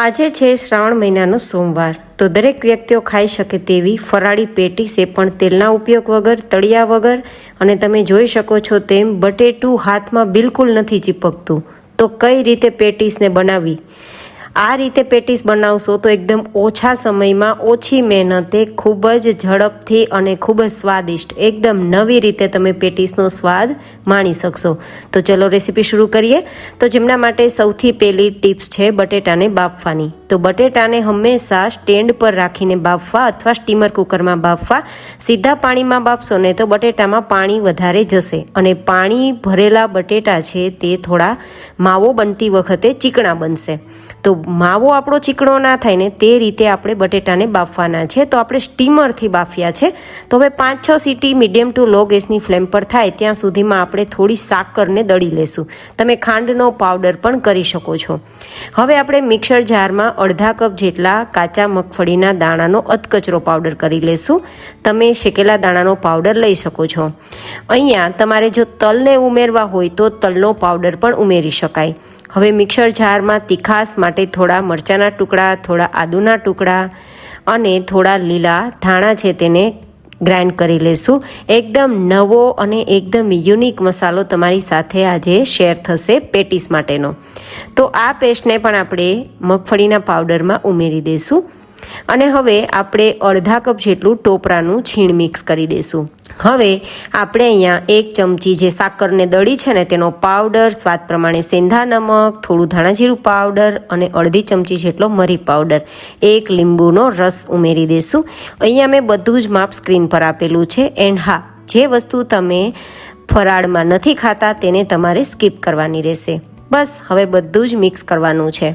આજે છે શ્રાવણ મહિનાનો સોમવાર, તો દરેક વ્યક્તિઓ ખાઈ શકે તેવી ફરાળી પેટીસ, એ પણ તેલના ઉપયોગ વગર, તળિયા વગર. અને તમે જોઈ શકો છો તેમ બટેટું હાથમાં બિલકુલ નથી ચીપકતું. તો કઈ રીતે પેટીસને બનાવવી? આ રીતે પેટીસ બનાવશો તો એકદમ ઓછા સમયમાં, ઓછી મહેનતે, ખૂબ જ ઝડપથી અને ખૂબ જ સ્વાદિષ્ટ, એકદમ નવી રીતે તમે પેટીસનો સ્વાદ માણી શકશો. તો ચલો રેસીપી શરૂ કરીએ. તો જેમના માટે સૌથી પહેલી ટિપ્સ છે બટેટાને બાફવાની. તો બટેટાને હંમેશા સ્ટેન્ડ પર રાખીને બાફવા અથવા સ્ટીમર કુકરમાં બાફવા. સીધા પાણીમાં બાફશો ને તો બટેટામાં પાણી વધારે જશે અને પાણી ભરેલા બટેટા છે તે થોડા માવો બનતી વખતે ચીકણા બનશે. તો માવો આપણો ચીકણો ના થાય ને તે રીતે આપણે બટેટાને બાફવાના છે. તો આપણે સ્ટીમરથી બાફ્યા છે. તો હવે 5-6 સીટી મીડિયમ ટુ લો ગેસની ફ્લેમ પર થાય ત્યાં સુધીમાં આપણે થોડી સાકરને દળી લેશું. તમે ખાંડનો પાવડર પણ કરી શકો છો. હવે આપણે મિક્સર જારમાં અડધા કપ જેટલા કાચા મગફળીના દાણાનો અધકચરો પાવડર કરી લેશું. તમે શેકેલા દાણાનો પાવડર લઈ શકો છો. અહીંયા તમારે જો તલને ઉમેરવા હોય તો તલનો પાવડર પણ ઉમેરી શકાય. હવે મિક્સર જારમાં તીખાસ માટે થોડા મરચાંના ટુકડા, થોડા આદુના ટુકડા અને થોડા લીલા ધાણા છે તેને ગ્રાઇન્ડ કરી લેશું. એકદમ નવો અને એકદમ યુનિક મસાલો તમારી સાથે આજે શેર થશે પેટીસ માટેનો. તો આ પેસ્ટને પણ આપણે મગફળીના પાવડરમાં ઉમેરી દઈશું. અને હવે આપણે અડધા કપ જેટલું ટોપરાનું છીણ મિક્સ કરી દઈશું. હવે આપણે અહીંયા 1 ચમચી જે સાકરને દળી છે ને તેનો પાવડર, સ્વાદ પ્રમાણે સેંધા નમક, થોડું ધાણા જીરું પાવડર અને અડધી ચમચી જેટલો મરી પાવડર, 1 લીંબુનો રસ ઉમેરી દઈશું. અહીંયા મેં બધું જ માપ સ્ક્રીન પર આપેલું છે. એન્ડ હા, જે વસ્તુ તમે ફરાળમાં નથી ખાતા તેને તમારે સ્કીપ કરવાની રહેશે. બસ હવે બધું જ મિક્સ કરવાનું છે.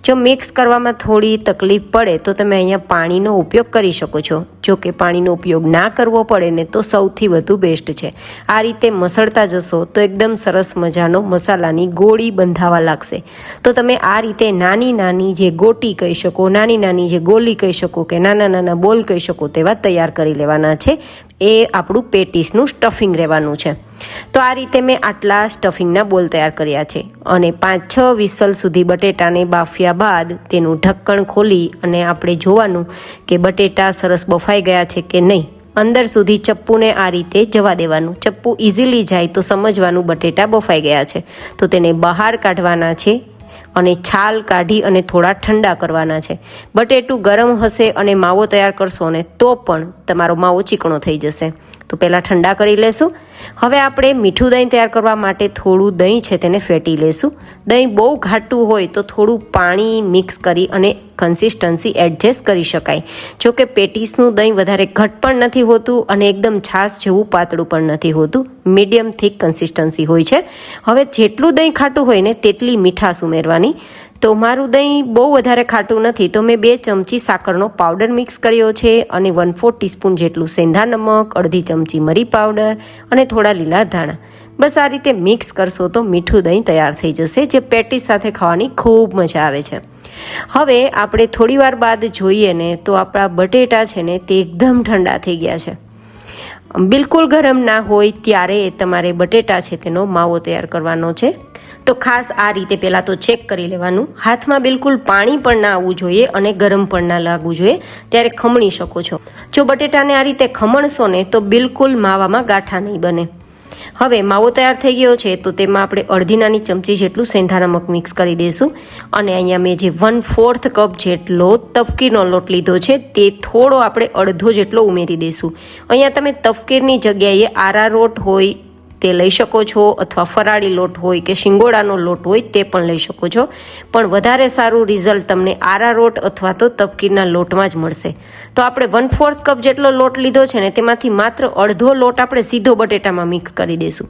જો મિક્સ કરવામાં થોડી તકલીફ પડે તો તમે અહીંયા પાણીનો ઉપયોગ કરી શકો છો. જો કે પાણીનો ઉપયોગ ના કરવો પડે ને તો સૌથી વધુ બેસ્ટ છે. આ રીતે મસળતા જશો તો એકદમ સરસ મજાનો મસાલાની ગોળી બંધાવા લાગશે. તો તમે આ રીતે નાની નાની જે ગોટી કહી શકો, નાની નાની જે ગોલી કહી શકો કે નાના નાના બોલ કહી શકો તેવા તૈયાર કરી લેવાના છે. એ આપણું પેટીસનું સ્ટફિંગ રહેવાનું છે. તો આ રીતે મેં આટલા સ્ટફિંગના બોલ તૈયાર કર્યા છે. અને 5-6 વિસલ સુધી બટેટાને બાફ્યા બાદ તેનું ઢક્કણ ખોલી અને આપણે જોવાનું કે બટેટા સરસ બફાઈ ગયા છે કે નહીં. અંદર સુધી ચપ્પુને આ રીતે જવા દેવાનું. ચપ્પુ ઇઝીલી જાય તો સમજવાનું બટેટા બફાઈ ગયા છે. તો તેને બહાર કાઢવાના છે અને છાલ કાઢી અને થોડા ઠંડા કરવાના છે. બટેટું ગરમ હશે અને માવો તૈયાર કરશો ને તો પણ તમારો માવો ચીકણો થઈ જશે. તો પહેલાં ઠંડા કરી લેશું. હવે આપણે મીઠું દહીં તૈયાર કરવા માટે થોડું દહીં છે તેને ફેટી લેશું. દહીં બહુ ઘાટું હોય તો થોડું પાણી મિક્સ કરી અને કન્સિસ્ટન્સી એડજસ્ટ કરી શકાય. જો કે પેટીસનું દહીં વધારે ઘટ પણ નથી હોતું અને એકદમ છાશ જેવું પાતળું પણ નથી હોતું. મીડિયમ થીક કન્સિસ્ટન્સી હોય છે. હવે જેટલું દહીં ખાટું હોય ને તેટલી મીઠાશ ઉમેરવાની. તો મારું દહીં બહુ વધારે ખાટું નથી તો મેં 2 ચમચી સાકરનો પાવડર મિક્સ કર્યો છે અને 1/4 ટીસ્પૂન જેટલું સેંધા નમક, અડધી ચમચી મરી પાવડર અને થોડા લીલા ધાણા. બસ આ રીતે મિક્સ કરશો તો મીઠું દહીં તૈયાર થઈ જશે, જે પેટીસ સાથે ખાવાની ખૂબ મજા આવે છે. હવે આપણે થોડી વાર બાદ જોઈએ ને તો આપણા બટેટા છે ને તે એકદમ ઠંડા થઈ ગયા છે. બિલકુલ ગરમ ના હોય ત્યારે તમારે બટેટા છે તેનો માવો તૈયાર કરવાનો છે. તો ખાસ આ રીતે પહેલાં તો ચેક કરી લેવાનું. હાથમાં બિલકુલ પાણી પણ ના આવવું જોઈએ અને ગરમ પણ ના લાગવું જોઈએ. ત્યારે ખમણી શકો છો. જો બટેટાને આ રીતે ખમણશો ને તો બિલકુલ માવામાં ગાંઠા નહીં બને. હવે માવો તૈયાર થઈ ગયો છે તો તેમાં આપણે અડધી નાની ચમચી જેટલું સેંધા નમક મિક્સ કરી દઈશું. અને અહીંયા મેં જે 1/4 કપ જેટલો તપકીરનો લોટ લીધો છે તે થોડો આપણે અડધો જેટલો ઉમેરી દઈશું. અહીંયા તમે તપકીરની જગ્યાએ આરારોટ હોય તે લઈ શકો છો અથવા ફરાળી લોટ હોય કે શિંગોડાનો લોટ હોય તે પણ લઈ શકો છો. પણ વધારે સારું રિઝલ્ટ તમને આરારોટ અથવા તો તપકીરના લોટમાં જ મળશે. તો આપણે 1/4 કપ જેટલો લોટ લીધો છે ને તેમાંથી માત્ર અડધો લોટ આપણે સીધો બટેટામાં મિક્સ કરી દઈશું.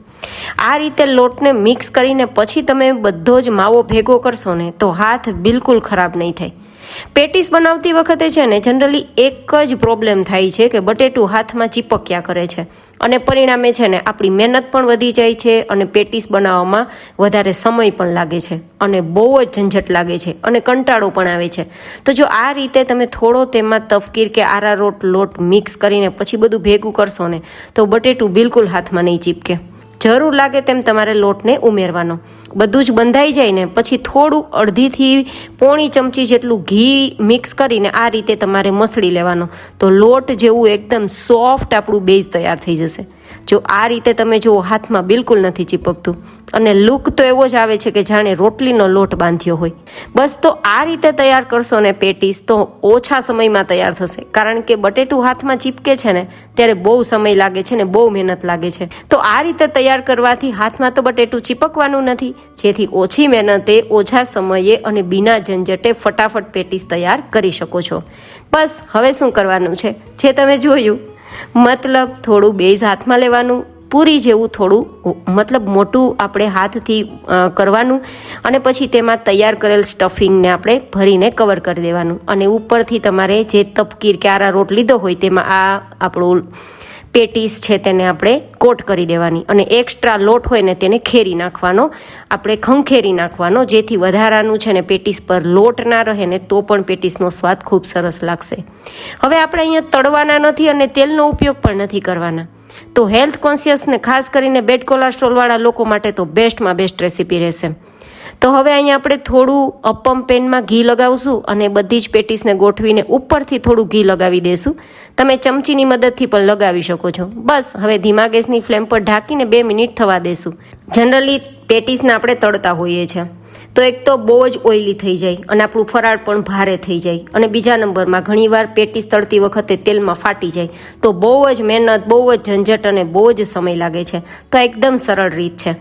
આ રીતે લોટને મિક્સ કરીને પછી તમે બધો જ માવો ભેગો કરશો ને તો હાથ બિલકુલ ખરાબ નહીં થાય. પેટીસ બનાવતી વખતે છે ને જનરલી એક જ પ્રોબ્લેમ થાય છે કે બટેટું હાથમાં ચીપક્યા કરે છે અને પરિણામે છે ને આપણી મહેનત પણ વધી જાય છે અને પેટીસ બનાવવામાં વધારે સમય પણ લાગે છે અને બહુ જ ઝંઝટ લાગે છે અને કંટાળો પણ આવે છે. તો જો આ રીતે તમે થોડો તેમાં તપકીર કે આરારોટ લોટ મિક્સ કરીને પછી બધું ભેગું કરશો ને તો બટેટું બિલકુલ હાથમાં નહીં ચીપકે. જરૂર લાગે તેમ તમારે લોટને ઉમેરવાનો. બધું જ બંધાઈ જાય ને પછી થોડું અડધીથી પોણી ચમચી જેટલું ઘી મિક્સ કરીને આ રીતે તમારે મસળી લેવાનો. તો લોટ જેવું એકદમ સોફ્ટ આપણું બેઝ તૈયાર થઈ જશે. જો આ રીતે તમે જુઓ, હાથમાં બિલકુલ નથી ચીપકતું અને લુક તો એવો જ આવે છે કે જાણે રોટલીનો લોટ બાંધ્યો હોય. બસ તો આ રીતે તૈયાર કરશો ને પેટીસ, તો ઓછા સમયમાં તૈયાર થશે. કારણ કે બટેટું હાથમાં ચીપકે છે ને ત્યારે બહુ સમય લાગે છે ને બહુ મહેનત લાગે છે. તો આ રીતે તૈયાર કરવાથી હાથમાં તો બટેટું ચીપકવાનું નથી, જેથી ઓછી મહેનતે ઓછા સમયે અને બિના ઝંઝટે ફટાફટ પેટીસ તૈયાર કરી શકો છો. બસ હવે શું કરવાનું છે, જે તમે જોયું, મતલબ થોડું બેઝ હાથમાં લેવાનું, પૂરી જેવું થોડું મતલબ મોટું આપણે હાથથી કરવાનું અને પછી તેમાં તૈયાર કરેલ સ્ટફિંગને આપણે ભરીને કવર કરી દેવાનું. અને ઉપરથી તમારે જે તપકીર કે આરારોટ લીધો હોય તેમાં આ આપણું પેટીસ છે તેને આપણે કોટ કરી દેવાની અને એક્સ્ટ્રા લોટ હોય ને તેને ખેરી નાખવાનો, આપણે ખંખેરી નાખવાનો, જેથી વધારાનું છે ને પેટીસ પર લોટ ના રહે ને તો પણ પેટીસનો સ્વાદ ખૂબ સરસ લાગશે. હવે આપણે અહીંયા તળવાના નથી અને તેલનો ઉપયોગ પણ નથી કરવાના. તો હેલ્થ કોન્શિયસ ને ખાસ કરીને બેડ કોલેસ્ટ્રોલવાળા લોકો માટે તો બેસ્ટમાં બેસ્ટ રેસીપી રહેશે. તો હવે અહીંયા આપણે થોડું અપમ પેનમાં ઘી લગાવશું અને બધી જ પેટીસને ગોઠવીને ઉપરથી થોડું ઘી લગાવી દઈશું. તમે ચમચીની મદદથી પણ લગાવી શકો છો. બસ હવે ધીમા ગેસની ફ્લેમ પર ઢાંકીને 2 મિનિટ થવા દઈશું. જનરલી પેટીસને આપણે તળતા હોઈએ છીએ તો એક તો બહુ જ ઓઇલી થઈ જાય અને આપણું ફરાળ પણ ભારે થઈ જાય, અને બીજા નંબરમાં ઘણીવાર પેટીસ તળતી વખતે તેલમાં ફાટી જાય. તો બહુ જ મહેનત, બહુ જ ઝંઝટ અને બહુ જ સમય લાગે છે. તો એકદમ સરળ રીત છે.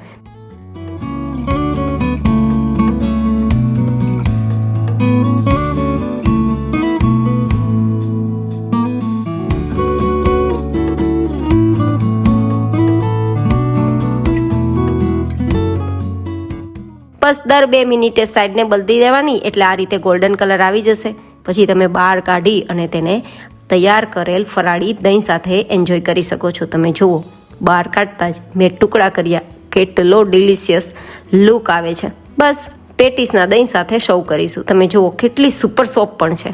બસ દર 2 મિનિટે સાઈડને બદલી દેવાની, એટલે આ રીતે ગોલ્ડન કલર આવી જશે. પછી તમે બહાર કાઢી અને તેને તૈયાર કરેલ ફરાળી દહીં સાથે એન્જોય કરી શકો છો. તમે જુઓ, બહાર કાઢતા જ મેં ટુકડા કર્યા, કેટલો ડિલિશિયસ લુક આવે છે. બસ પેટીસના દહીં સાથે સર્વ કરીશું. તમે જુઓ કેટલી સુપર સોફ્ટ પણ છે.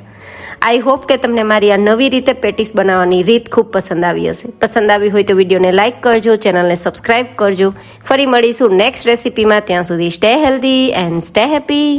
આઈ હોપ કે તમને મારી આ નવી રીતે પેટીસ બનાવવાની રીત ખૂબ પસંદ આવી હશે. પસંદ આવી હોય તો વિડીયોને લાઇક કરજો, ચેનલને સબસ્ક્રાઈબ કરજો. ફરી મળીશું નેક્સ્ટ રેસીપીમાં. ત્યાં સુધી stay healthy and stay happy.